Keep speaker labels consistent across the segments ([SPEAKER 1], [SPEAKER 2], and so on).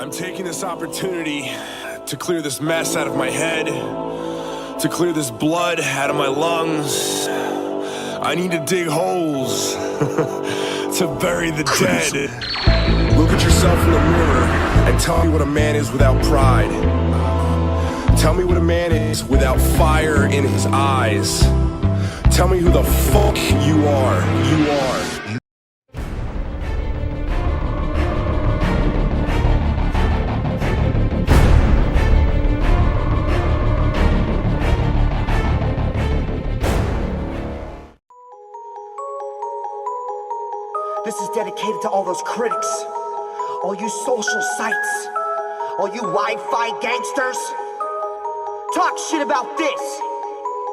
[SPEAKER 1] I'm taking this opportunity to clear this mess out of my head, to clear this blood out of my lungs. I need to dig holes to bury the dead. Look at yourself in the mirror and tell me what a man is without pride. Tell me what a man is without fire in his eyes. Tell me who the fuck you are. You are.
[SPEAKER 2] This is dedicated to all those critics, all you social sites, all you Wi-Fi gangsters. Talk shit about this,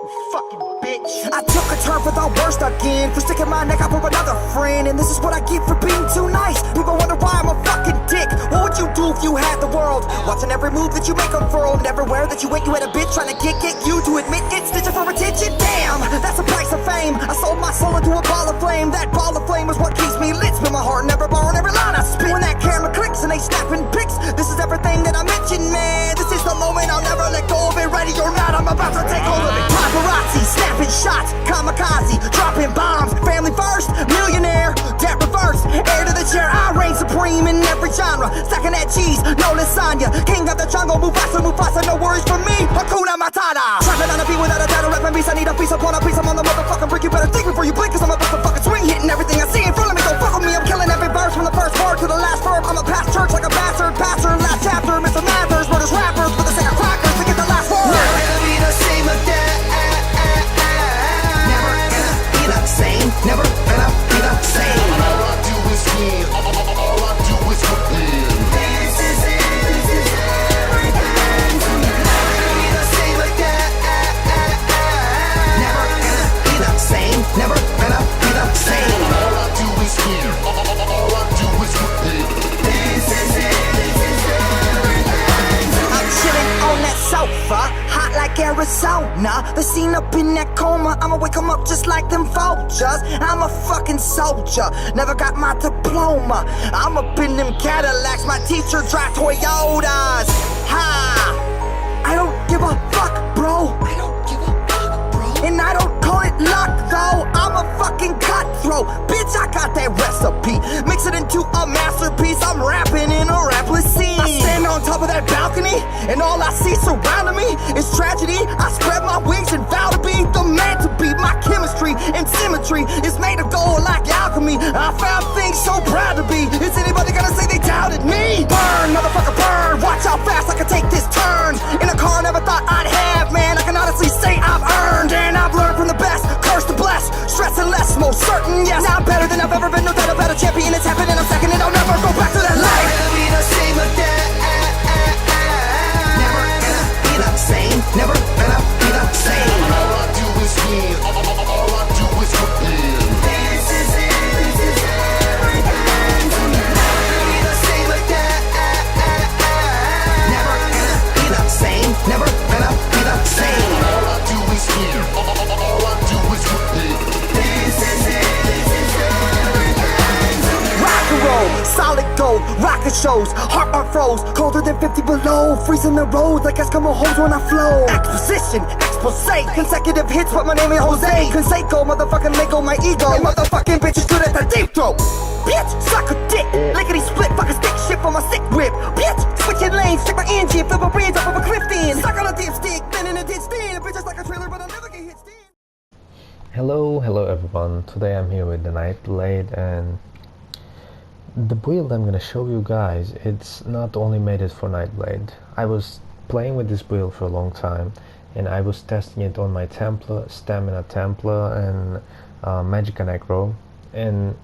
[SPEAKER 2] you fucking bitch. I took a turn for the worst again, for sticking my neck out for another friend. And this is what I get for being too nice. People wonder why I'm a fucking dick. What would you do if you had the world? Watching every move that you make unfurl, and everywhere that you went you had a bitch trying to get you to admit it's stitching for attention. Damn, that's the price of fame. I sold my soul into a ball of flame. That ball of flame is what keeps me lit. Spin my heart, never borrow every line I spit. When that camera clicks and they snapping pics, this is everything that I mentioned, man. This is the moment I'll never let go of it. Ready or not, I'm about to take hold of it. Paparazzi, snapping shots, kamikaze, dropping bombs. Family first, millionaire, debt reverse. Heir to the chair, I reign supreme in every genre. Stacking that cheese, no lasagna. King of the jungle, Mufasa, Mufasa, no worries for me. Hakuna Matata. Trapping on a beat without a title, rapping beast. I need a piece upon a piece. I'm on the motherfucking brick. You better think before you blink, cause I'm about to fucking swing, hitting everything I see in front of me. Don't fuck with me, I'm killing every verse from the first word to the last verb. I'm a past church like a bastard, pastor, last chapter. Mr. Mathers, murders rappers for the sake of crackers to get the last word. Never gonna be the same again. Never gonna be the same. Never gonna be the same.
[SPEAKER 3] All I do is win. All I do is win.
[SPEAKER 2] This is it. This is everything to me. Never gonna be the same again. Never gonna be the same. Never gonna be the same.
[SPEAKER 3] All I do is win. All I do is win.
[SPEAKER 2] This is it. This is everything to me. I'm chilling on that sofa, hot like Arizona. The scene up in that coma, I'ma wake 'em up just like them vultures. I'm a fucking soldier, never got my diploma. I'm up in them Cadillacs, my teacher drive Toyotas. Ha! I don't give a fuck, bro. I don't give a fuck, bro. And I don't call it luck, though. I'm a fucking cutthroat. Bitch, I got that recipe. Mix it into a masterpiece. I'm rapping in a rapless scene. I stand on top of that balcony, and all I see surrounding me is tragedy. I spread my wings and vow to be the man to be. My chemistry and symmetry is made of gold like alchemy. I found things so proud to be. Is anybody gonna say they doubted me? Burn, motherfucker, burn. Watch how fast I can take this turn. In a car I never thought I'd have, man. I can honestly say I've earned, and I've learned from the best. Curse to bless, stressing less, most certain, yes. Now I'm better than I've ever been. No doubt about a champion. It's happening. I'm second, and I'll never go back to that life. Never gonna be the same again. Never gonna be the same. Never gonna be the same.
[SPEAKER 3] All I do is win. All I do is win.
[SPEAKER 2] This is it. This is everything to me. Never gonna be the same again. Never gonna be the same. Never gonna be the same.
[SPEAKER 3] All I do is win. All I do is win.
[SPEAKER 2] This is it. This is everything to me. Rock and roll, solid gold, rocket shows, heart froze, colder than 50 below, freezing the road like Eskimo hoes when I flow. Exposition, expose, consecutive hits, but my name ain't Jose. Conseco, motherfucking Lego, my ego. And motherfucking bitch is good at the deep throat. Bitch, suck a dick, lickety split, fucking stick shit for my sick whip. Bitch, switching lanes, check my engine, flip a bridge off of a cliff then. Stuck on a dipstick, been in a ditch then. Bitch is like a trailer, but I'll never get hit stand.
[SPEAKER 4] Hello everyone. Today I'm here with the Nightblade, and the build I'm gonna show you guys, it's not only made it for Nightblade. I was playing with this build for a long time, and I was testing it on my Templar, Stamina Templar, and Magicka Necro, and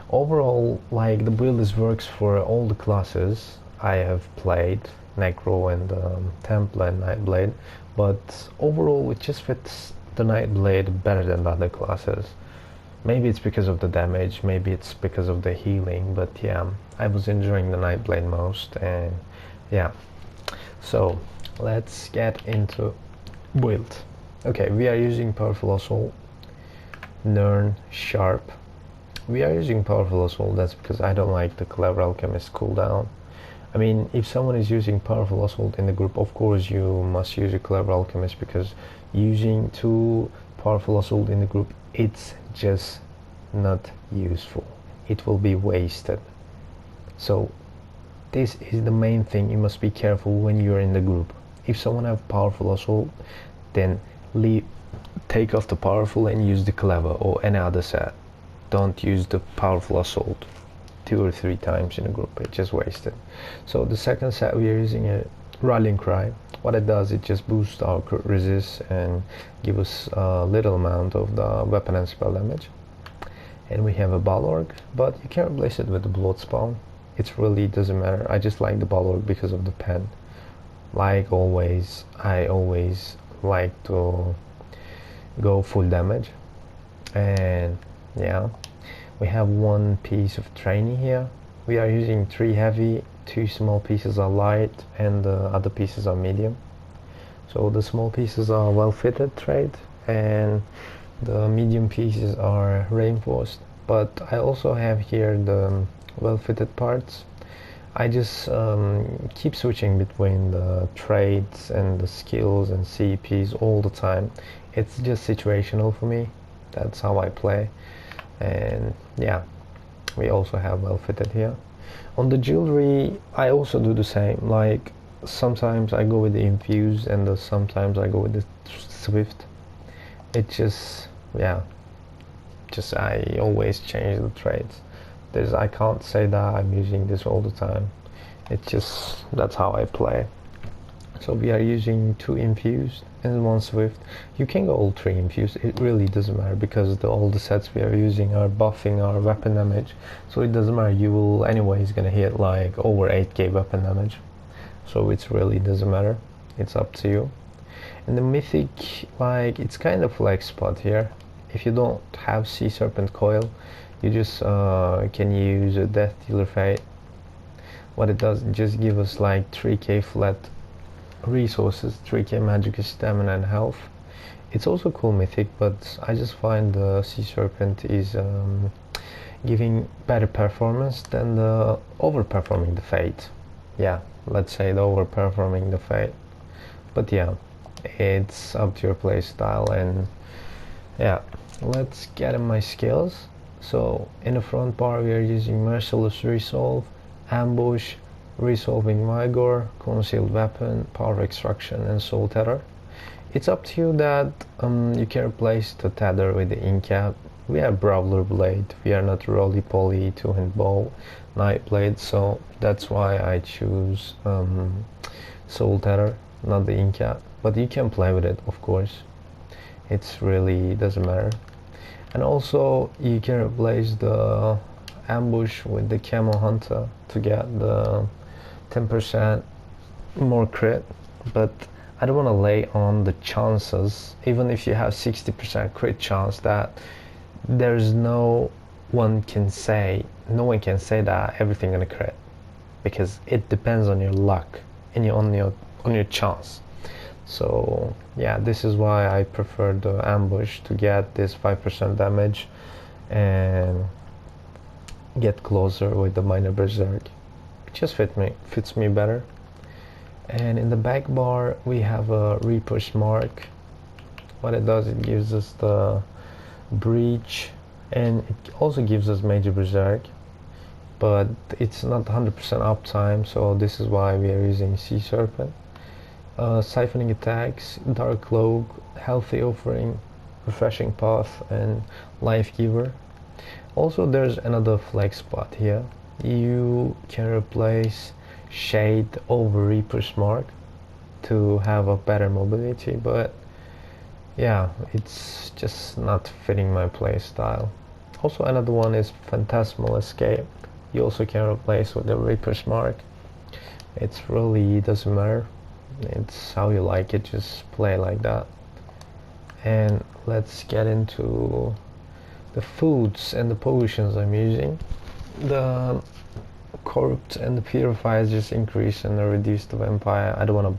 [SPEAKER 4] overall, like, the build works for all the classes I have played, Necro and Templar and Nightblade, but overall it just fits the Nightblade better than the other classes. Maybe it's because of the damage, maybe it's because of the healing, but yeah, I was enjoying the Nightblade most, and yeah. So let's get into build. Okay, we are using Powerful Assault, Nern, Sharp. We are using Powerful Assault, that's because I don't like the Clever Alchemist cooldown. I mean, if someone is using powerful assault in the group, of course you must use a clever alchemist, because using two powerful assault in the group, it's just not useful. It will be wasted. So this is the main thing. You must be careful when you're in the group. If someone have powerful assault, then take off the powerful and use the clever or any other set. Don't use the powerful assault 2 or 3 times in a group. It's just wasted. So the second set, we are using a rallying cry. What it does, it just boosts our resist and give us a little amount of the weapon and spell damage. And we have a Balorg, but you can replace it with the blood spawn. It really doesn't matter. I just like the Balorg because of the pen. Like always, I always like to go full damage. And yeah, we have one piece of training here. We are using 3 heavy, 2 small pieces are light, and the other pieces are medium. So the small pieces are well fitted trade, and the medium pieces are reinforced. But I also have here the well fitted parts. I just keep switching between the trades and the skills and CPs all the time. It's just situational for me. That's how I play. And yeah, we also have well fitted here. On the jewelry, I also do the same. Like sometimes I go with the infused, and sometimes I go with the swift. It just, yeah, just I always change the trades. I can't say that I'm using this all the time. It's just, that's how I play. So we are using 2 infused and 1 swift. You can go all 3 infused. It really doesn't matter, because all the sets we are using are buffing our weapon damage. So it doesn't matter. You will anyways gonna hit like over 8k weapon damage. So it really doesn't matter. It's up to you. And the mythic, like, it's kind of flex spot here. If you don't have Sea Serpent Coil, you just can use a Death Dealer Fate. What it does, it just gives us like 3k flat resources, 3k magic, stamina and health. It's also cool mythic, but I just find the Sea Serpent is giving better performance than the overperforming the Fate. Yeah, let's say the overperforming the Fate. But yeah, it's up to your play style. And yeah, let's get in my skills. So in the front bar we are using Merciless Resolve, Ambush, Resolving Vigor, Concealed Weapon, Power Extraction and Soul Tether. It's up to you that you can replace the tether with the Incap. We have Brawler Blade, we are not roly-poly, 2-hand bow, Nightblade, so that's why I choose Soul Tether, not the Incap. But you can play with it, of course. It's really doesn't matter. And also you can replace the Ambush with the Camo Hunter to get the 10% more crit. But I don't want to lay on the chances, even if you have 60% crit chance, that there's no one can say that everything gonna crit, because it depends on your luck and on your chance. So yeah, this is why I prefer the Ambush, to get this 5% damage and get closer with the Minor Berserk. It just fits me better. And in the back bar we have a Reaper's Mark. What it does, it gives us the Breach, and it also gives us Major Berserk, but it's not 100% uptime, so this is why we are using Sea Serpent. Siphoning attacks, Dark Cloak, Healthy Offering, Refreshing Path and Life Giver. Also there's another flex spot here. You can replace Shade over Reaper's Mark to have a better mobility, but yeah, it's just not fitting my play style. Also another one is Phantasmal Escape. You also can replace with the Reaper's Mark. It really doesn't matter. It's how you like it, just play like that. And let's get into the foods and the potions I'm using. The Corrupt and the Purifiers just increase and reduce the Vampire. I don't want to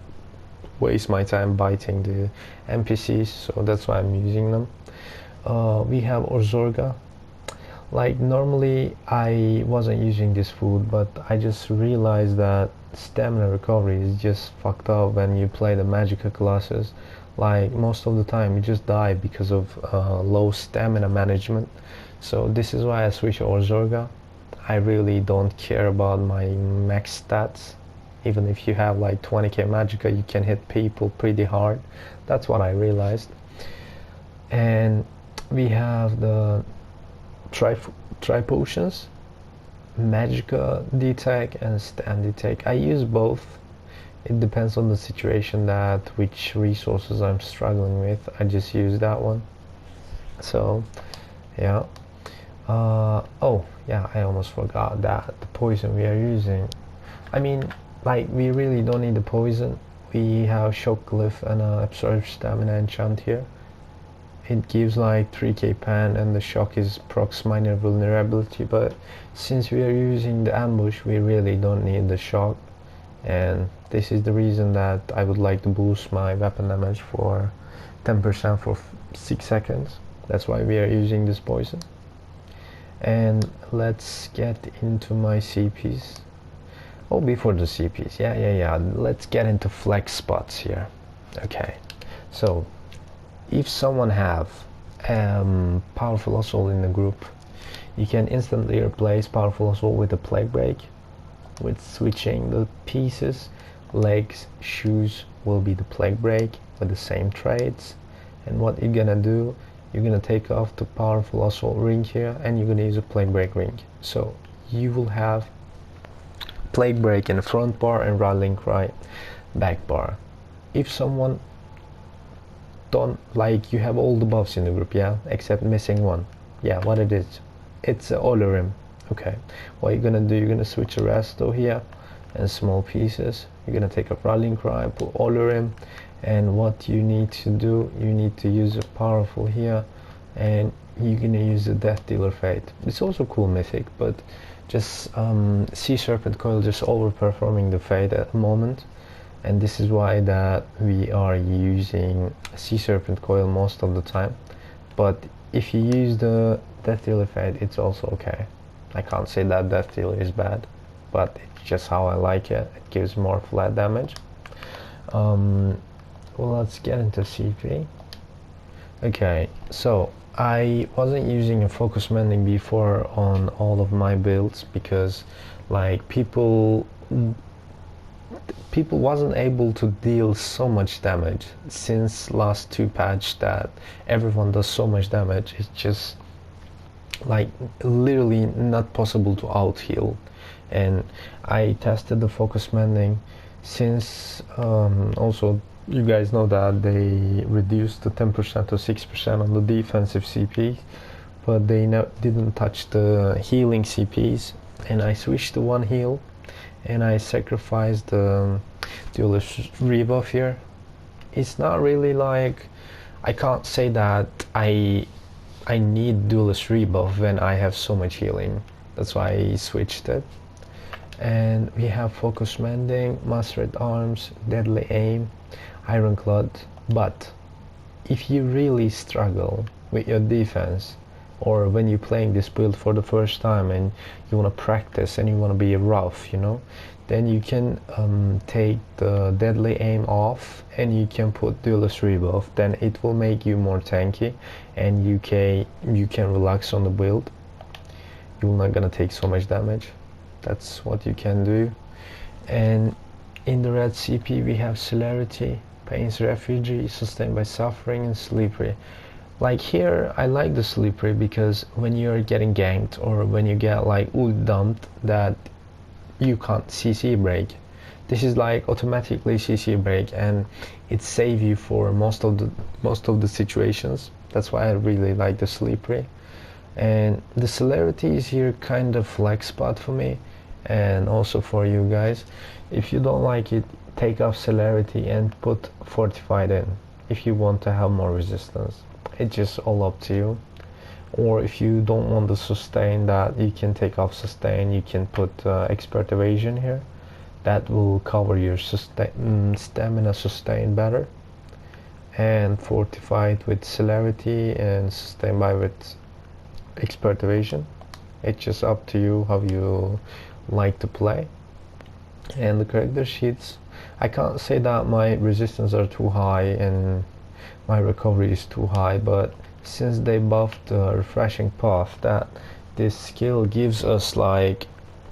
[SPEAKER 4] waste my time biting the NPCs, so that's why I'm using them. We have Orzorga. Like normally I wasn't using this food, but I just realized that stamina recovery is just fucked up when you play the Magicka classes. Like most of the time you just die because of low stamina management. So this is why I switch over Zorga. I really don't care about my max stats. Even if you have like 20k Magicka, you can hit people pretty hard. That's what I realized. And we have the tri potions, Magicka Dk and Stand Dk. I use both. It depends on the situation, that which resources I'm struggling with. I just use that one. So yeah. Oh yeah, I almost forgot that the poison we are using, I mean, like, we really don't need the poison. We have shock glyph and absorb stamina enchant here. It gives like 3k pan, and the shock is procs minor vulnerability, but since we are using the ambush, we really don't need the shock. And this is the reason that I would like to boost my weapon damage for 10% for 6 seconds. That's why we are using this poison. And let's get into my CPs. Oh, before the CPs, yeah, let's get into flex spots here. Okay, so if someone have powerful assault in the group, you can instantly replace powerful assault with a plague break. With switching the pieces, legs, shoes will be the plague break with the same traits. And what you're gonna do, you're gonna take off the powerful assault ring here, and you're gonna use a plague break ring. So you will have plague break in the front bar and rattling cry back bar. If someone don't like, you have all the buffs in the group, yeah, except missing one. Yeah, what it is, it's Olorim. Okay, what you're gonna do, you're gonna switch a resto here and small pieces. You're gonna take a rattling cry, put Olorim, and what you need to do, you need to use a powerful here, and you're gonna use the Death Dealer Fate. It's also cool mythic, but just Sea Serpent Coil just overperforming the Fate at the moment, and this is why that we are using Sea Serpent Coil most of the time. But if you use the Death Dealer Fate, it's also okay. I can't say that Death Dealer is bad, but it's just how I like it. It gives more flat damage. Well, let's get into CP. Okay, so I wasn't using a focus mending before on all of my builds because, like, people wasn't able to deal so much damage since last 2 patch, that everyone does so much damage. It's just like literally not possible to out heal. And I tested the focus mending since also you guys know that they reduced the 10% to 6% on the defensive CP, but they didn't touch the healing CPs, and I switched to 1 heal, and I sacrificed the duelist rebuff here. It's not really like, I can't say that I need duelist rebuff when I have so much healing. That's why I switched it. And we have focus mending, mastered arms, deadly aim, ironclad. But if you really struggle with your defense, or when you're playing this build for the first time and you want to practice and you want to be rough, you know, then you can take the deadly aim off and you can put duelist rebuff. Then it will make you more tanky, and you can relax on the build. You're not gonna take so much damage. That's what you can do. And in the red CP we have celerity, pain's refugee, sustained by suffering, and slippery. Like here I like the slippery because when you're getting ganked, or when you get like ult dumped that you can't CC break, this is like automatically CC break, and it saves you for most of the situations. That's why I really like the slippery. And the celerity is here kind of flex spot for me, and also for you guys. If you don't like it, take off celerity and put fortified in if you want to have more resistance. It's just all up to you. Or if you don't want the sustain, that you can take off sustain, you can put expert evasion here. That will cover your stamina sustain better. And fortified with celerity and sustain by with expert evasion. It's just up to you how you like to play. And the character sheets, I can't say that my resistance are too high and my recovery is too high, but since they buffed the refreshing path, that this skill gives us like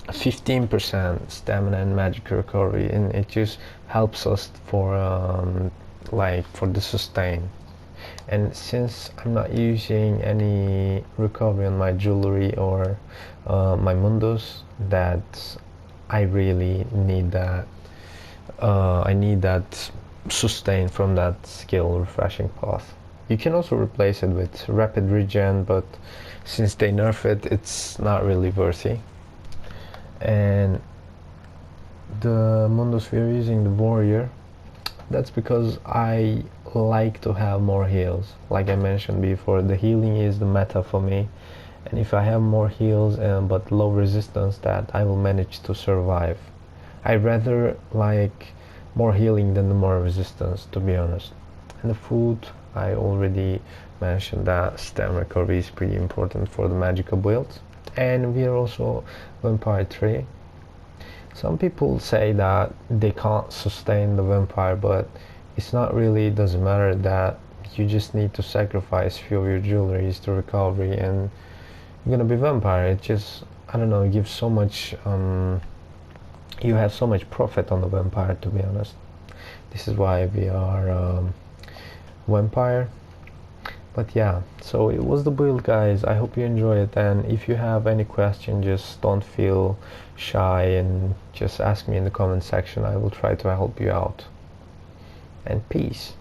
[SPEAKER 4] 15% stamina and magic recovery, and it just helps us for like for the sustain. And since I'm not using any recovery on my jewelry or my mundos, that I really need that. I need that sustain from that skill refreshing path. You can also replace it with rapid regen, but since they nerf it, it's not really worthy. And the mundos we're using, the warrior, that's because I like to have more heals. Like I mentioned before, the healing is the meta for me, and if I have more heals but low resistance, that I will manage to survive. I rather like more healing than the more resistance, to be honest. And the food, I already mentioned that stam recovery is pretty important for the magical builds. And we are also vampire 3. Some people say that they can't sustain the vampire, but it's not really, doesn't matter, that you just need to sacrifice few of your jewelries to recovery and you're gonna be vampire. It just, I don't know, it gives so much, you have so much profit on the vampire, to be honest. This is why we are vampire. But yeah, so it was the build, guys. I hope you enjoy it, and if you have any question, just don't feel shy and just ask me in the comment section. I will try to help you out. And peace.